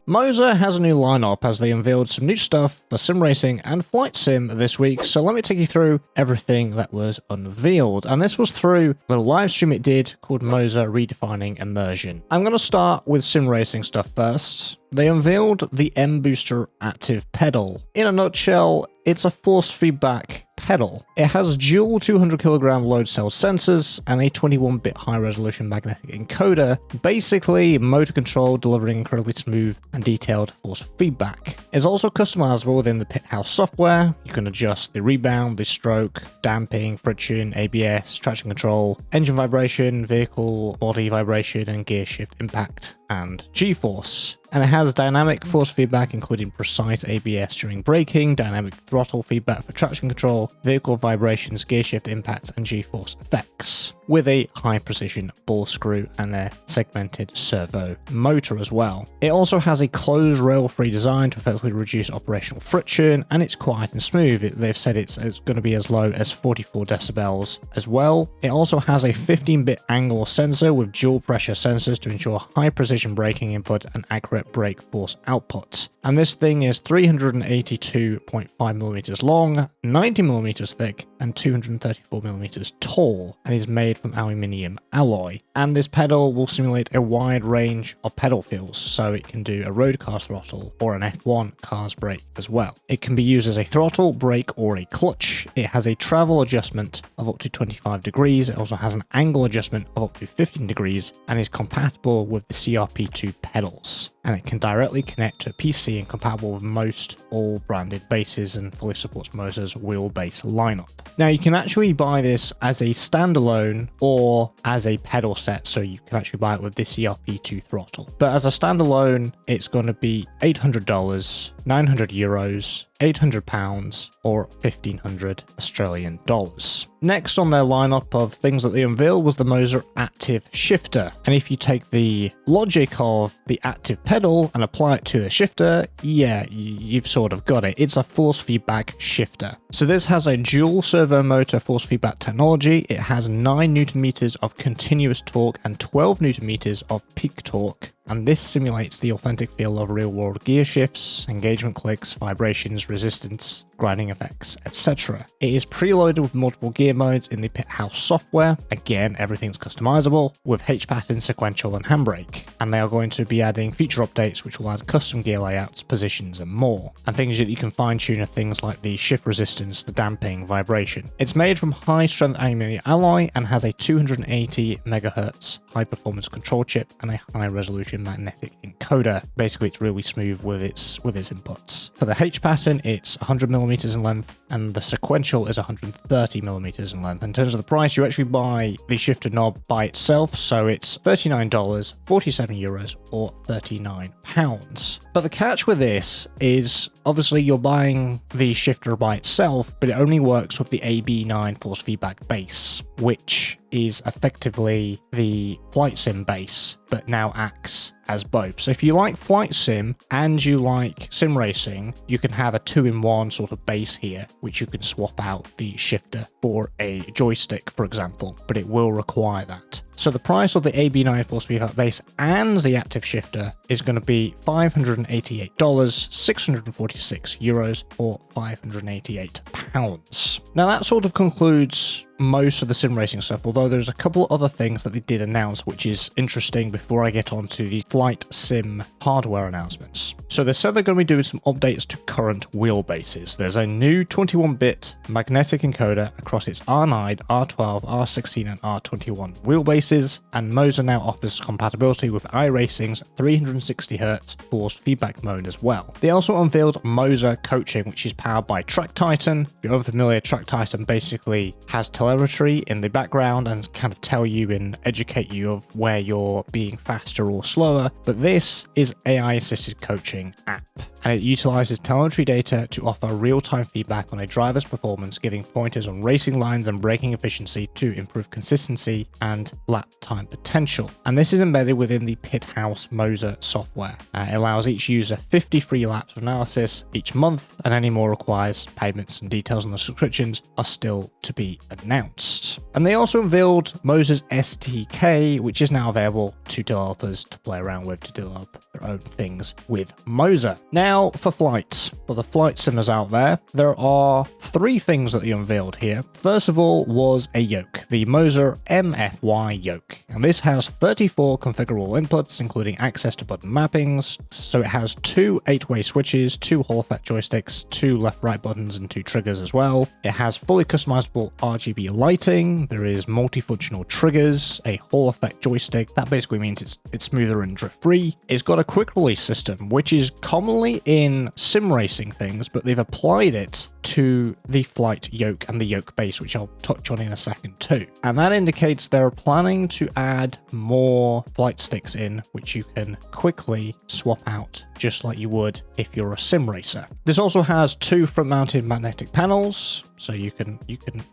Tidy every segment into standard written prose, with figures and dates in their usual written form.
Moza has a new lineup as they unveiled some new stuff for sim racing and flight sim this week, so let me take you through everything that was unveiled. And this was through the live stream it did called Moza Redefining Immersion. I'm going to start with sim racing stuff first. They unveiled the M Booster Active Pedal. In a nutshell, it's a force feedback pedal. It has dual 200 kilogram load cell sensors and a 21-bit high-resolution magnetic encoder, basically motor control delivering incredibly smooth and detailed force feedback. It's also customizable within the pit house software. You can adjust the rebound, the stroke, damping, friction, ABS, traction control, engine vibration, vehicle body vibration, and gear shift impact and G-force. And it has dynamic force feedback, including precise ABS during braking, dynamic throttle feedback for traction control, vehicle vibrations, gear shift impacts, and G-force effects, with a high-precision ball screw and a segmented servo motor as well. It also has a closed rail-free design to effectively reduce operational friction, and it's quiet and smooth. They've said it's going to be as low as 44 decibels as well. It also has a 15-bit angle sensor with dual pressure sensors to ensure high-precision braking input and accurate brake force output. And this thing is 382.5 millimeters long, 90 millimeters thick, and 234 millimeters tall, and is made from aluminium alloy. And this pedal will simulate a wide range of pedal feels, so it can do a road car's throttle or an F1 car's brake as well. It can be used as a throttle, brake, or a clutch. It has a travel adjustment of up to 25 degrees. It also has an angle adjustment of up to 15 degrees and is compatible with the CRP2 pedals. And it can directly connect to a PC and compatible with most all branded bases and fully supports Moza's wheelbase lineup. Now you can actually buy this as a standalone or as a pedal set, so you can actually buy it with the CRP2 throttle. But as a standalone, it's going to be $800, 900 euros, £800 or 1,500 Australian dollars. Next on their lineup of things that they unveiled was the Moza Active Shifter. And if you take the logic of the active pedal and apply it to the shifter, yeah, you've sort of got it. It's a force feedback shifter. So this has a dual servo motor force feedback technology. It has 9 Newton meters of continuous torque and 12 Newton meters of peak torque. And this simulates the authentic feel of real-world gear shifts, engagement clicks, vibrations, resistance, grinding effects, etc. It is preloaded with multiple gear modes in the pit house software. Again, everything's customizable with H-pattern, sequential, and handbrake. And they are going to be adding feature updates which will add custom gear layouts, positions, and more. And things that you can fine-tune are things like the shift resistance, the damping, vibration. It's made from high-strength aluminium alloy and has a 280 MHz high-performance control chip and a high-resolution magnetic encoder. Basically, it's really smooth with its inputs. For the H pattern, it's 100 millimeters in length, and the sequential is 130 millimeters in length. In terms of the price, you actually buy the shifter knob by itself, so it's $39, 47 euros, or £39. But the catch with this is obviously you're buying the shifter by itself, but it only works with the AB9 force feedback base, which is effectively the flight sim base, but now acts as both. So if you like flight sim and you like sim racing, you can have a 2-in-1 sort of base here, which you can swap out the shifter for a joystick, for example, but it will require that. So the price of the AB9 force feedback base and the active shifter is going to be $588, 646 euros, or £588. Now that sort of concludes most of the sim racing stuff, although there's a couple other things that they did announce which is interesting before I get on to the flight sim hardware announcements. So they said they're going to be doing some updates to current wheelbases. There's a new 21-bit magnetic encoder across its R9, R12, R16 and R21 wheelbases, and Moza now offers compatibility with iRacing's 360Hz force feedback mode as well. They also unveiled Moza Coaching, which is powered by Track Titan. If you're unfamiliar, Track Titan basically has telemetry in the background and kind of tell you and educate you of where you're being faster or slower, but this is AI assisted coaching app. and it utilizes telemetry data to offer real-time feedback on a driver's performance, giving pointers on racing lines and braking efficiency to improve consistency and lap time potential. And this is embedded within the Pit House Moza software. It allows each user 50 free laps of analysis each month, and any more requires payments, and details on the subscriptions are still to be announced. And they also unveiled Moza's SDK, which is now available to developers to play around with, to develop their own things with Moza. Now for flights, for the flight simmers out there are 3 things that they unveiled here. First of all was a yoke, the Moza MFY yoke, and this has 34 configurable inputs, including access to button mappings. So it has 2 8-way switches, 2 Hall effect joysticks, 2 left-right buttons, and 2 triggers as well. It has fully customizable RGB lighting. There is multifunctional triggers, a Hall effect joystick. That basically means it's smoother and drift-free. It's got a quick release system, which is commonly in sim racing things, but they've applied it to the flight yoke and the yoke base, which I'll touch on in a second too. And that indicates they're planning to add more flight sticks in, which you can quickly swap out just like you would if you're a sim racer. This also has 2 front-mounted magnetic panels, so you can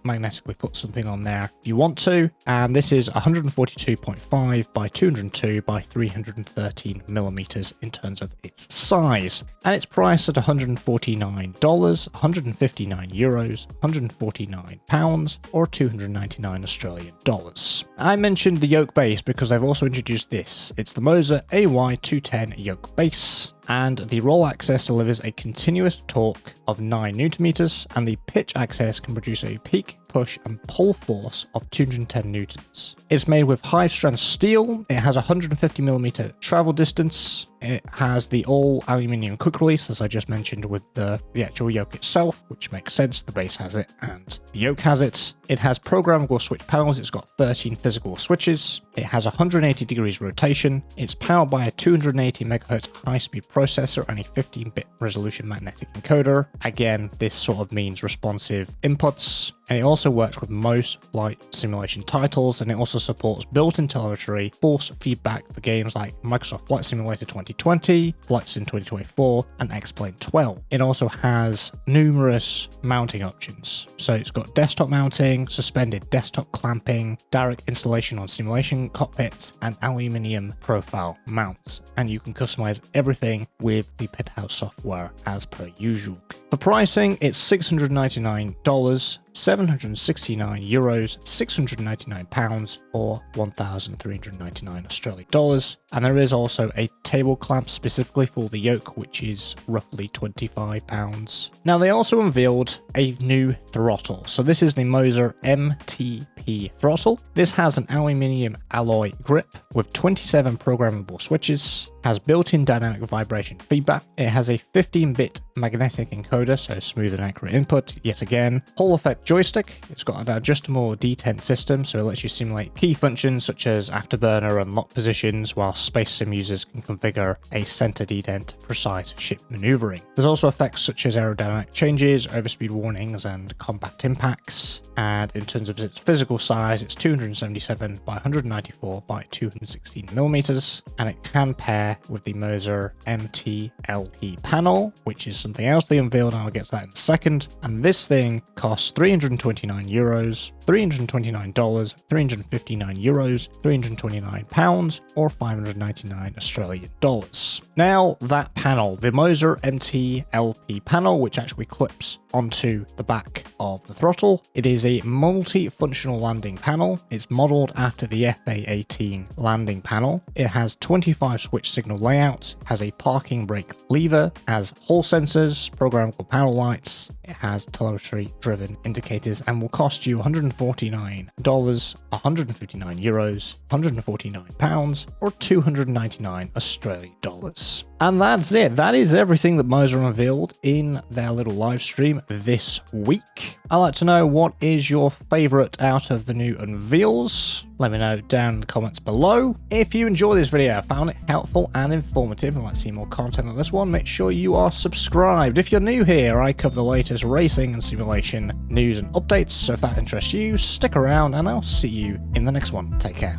magnetically put something on there if you want to. And this is 142.5 by 202 by 313 millimeters in terms of its size. And it's priced at $149, 159 euros, 149 pounds, or 299 Australian dollars. I mentioned the yoke base because they've also introduced this. It's the Moza AY210 yoke base, and the roll axis delivers a continuous torque of 9 Newton meters, and the pitch axis can produce a peak, push, and pull force of 210 newtons. It's made with high-strength steel. It has 150mm travel distance. It has the all-aluminium quick release, as I just mentioned, with the actual yoke itself, which makes sense. The base has it and the yoke has it. It has programmable switch panels. It's got 13 physical switches. It has 180 degrees rotation. It's powered by a 280 MHz high-speed processor and a 15-bit resolution magnetic encoder. Again, this sort of means responsive inputs. And it also works with most flight simulation titles, and it also supports built-in telemetry, force feedback for games like Microsoft Flight Simulator 2020, Flight Sim 2024, and X-Plane 12. It also has numerous mounting options. So it's got desktop mounting, suspended desktop clamping, direct installation on simulation cockpits, and aluminium profile mounts. And you can customize everything with the Pit House software as per usual. For pricing, it's $699, 769 euros, 699 pounds, or 1,399 Australian dollars. And there is also a table clamp specifically for the yoke, which is roughly 25 pounds. Now, they also unveiled a new throttle. So this is the Moza MTP throttle. This has an aluminium alloy grip with 27 programmable switches, has built-in dynamic vibration feedback. It has a 15-bit magnetic encoder, so smooth and accurate input yet again. Hall effect joystick. It's got an adjustable detent system, so it lets you simulate key functions such as afterburner and lock positions, while Space Sim users can configure a center detent for precise ship maneuvering. There's also effects such as aerodynamic changes, overspeed warnings, and compact impacts. And in terms of its physical size, it's 277 by 194 by 216 millimeters, and it can pair with the Moza MTLP panel, which is something else they unveiled, and I'll get to that in a second. And this thing costs 329 euros, $329, 359 euros, 329 pounds, or 599 Australian dollars. Now, that panel, the Moza MTLP panel, which actually clips onto the back of the throttle, it is a multi-functional landing panel. It's modeled after the FA-18 landing panel. It has 25 switch signal layouts, has a parking brake lever, has hall sensors, programmable panel lights. It has telemetry-driven indicators, and will cost you $149, 159 euros, 149 pounds, or 299 Australian dollars. And that's it. That is everything that Moza unveiled in their little live stream this week. I'd like to know, what is your favorite out of the new unveils? Let me know down in the comments below. If you enjoyed this video, found it helpful and informative, and like to see more content like this one, make sure you are subscribed. If you're new here, I cover the latest racing and simulation news and updates, so if that interests you, stick around and I'll see you in the next one. Take care.